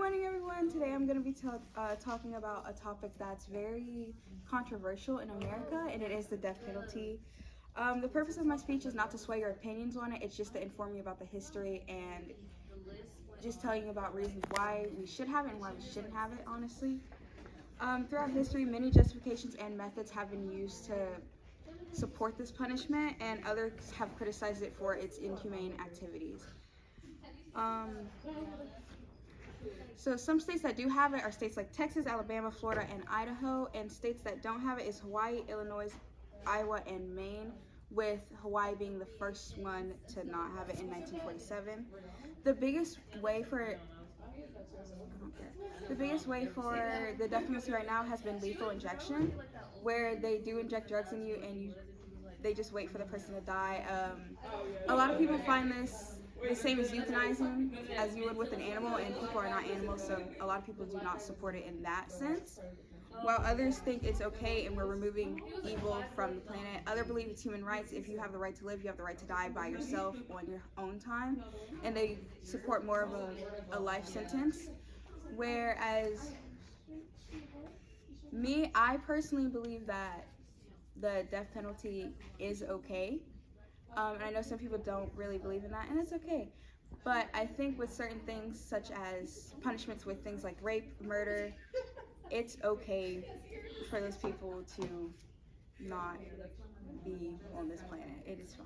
morning, everyone. Today I'm going to be talking about a topic that's very controversial in America, and it is the death penalty. The purpose of my speech is not to sway your opinions on it, it's just to inform you about the history and just tell you about reasons why we should have it and why we shouldn't have it, honestly. Throughout history, many justifications and methods have been used to support this punishment, and others have criticized it for its inhumane activities. So some states that do have it are states like Texas, Alabama, Florida, and Idaho, and states that don't have it is Hawaii, Illinois, Iowa, and Maine, with Hawaii being the first one to not have it in 1947. The biggest way for the death penalty right now has been lethal injection, where they do inject drugs in you and they just wait for the person to die. A lot of people find this the same as euthanizing as you would with an animal, and people are not animals, so a lot of people do not support it in that sense. While others think it's okay and we're removing evil from the planet, others believe it's human rights. If you have the right to live, you have the right to die by yourself on your own time, and they support more of a life sentence. Whereas me, I personally believe that the death penalty is okay. And I know some people don't really believe in that, and it's okay. But I think with certain things, such as punishments with things like rape, murder, it's okay for those people to not be on this planet. It is fine.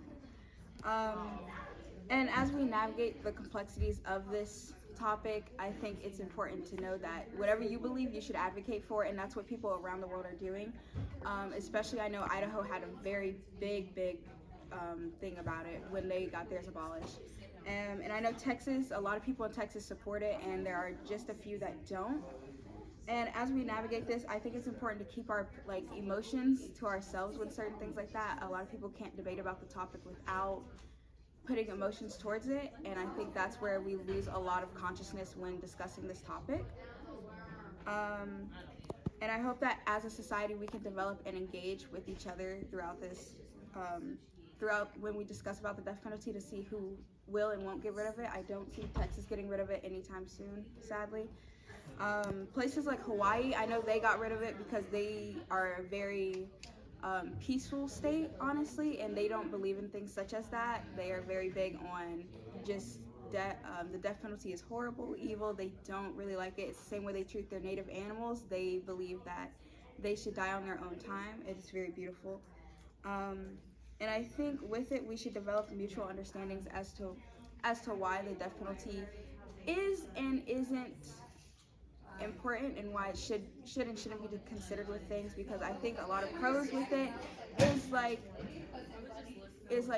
And as we navigate the complexities of this topic, I think it's important to know that whatever you believe, you should advocate for, and that's what people around the world are doing. Especially, I know Idaho had a very big thing about it when they got theirs abolished. And I know Texas, a lot of people in Texas support it, and there are just a few that don't. And as we navigate this, I think it's important to keep our emotions to ourselves with certain things like that. A lot of people can't debate about the topic without putting emotions towards it, and I think that's where we lose a lot of consciousness when discussing this topic. And I hope that as a society we can develop and engage with each other throughout this, throughout when we discuss about the death penalty, to see who will and won't get rid of it. I don't see Texas getting rid of it anytime soon, sadly. Places like Hawaii, I know they got rid of it because they are a very peaceful state, honestly, and they don't believe in things such as that. They are very big on just the death penalty is horrible, evil. They don't really like it. It's the same way they treat their native animals. They believe that they should die on their own time. It's very beautiful. And I think with it, we should develop mutual understandings as to why the death penalty is and isn't important, and why it should and shouldn't be considered with things, because I think a lot of pros with it is like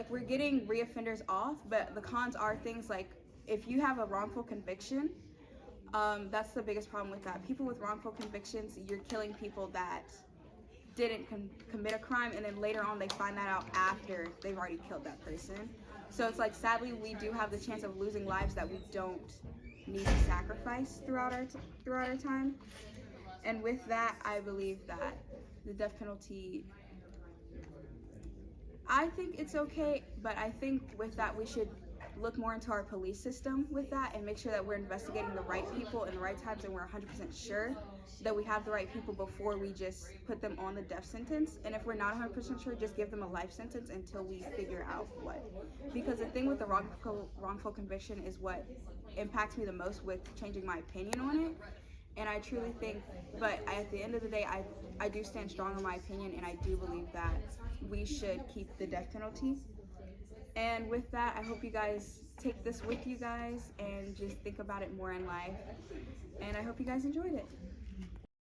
we're getting reoffenders off, but the cons are things like if you have a wrongful conviction, that's the biggest problem with that. People with wrongful convictions, you're killing people that didn't commit a crime, and then later on they find that out after they've already killed that person. So it's like, sadly, we do have the chance of losing lives that we don't need to sacrifice throughout our time. And with that, I believe that the death penalty, I think it's okay, but I think with that we should look more into our police system with that and make sure that we're investigating the right people in the right times, and we're 100% sure that we have the right people before we just put them on the death sentence. And if we're not 100% sure, just give them a life sentence until we figure out what. Because the thing with the wrongful conviction is what impacts me the most with changing my opinion on it. And I truly think, but at the end of the day, I do stand strong on my opinion, and I do believe that we should keep the death penalty. And with that, I hope you guys take this with you guys and just think about it more in life. And I hope you guys enjoyed it.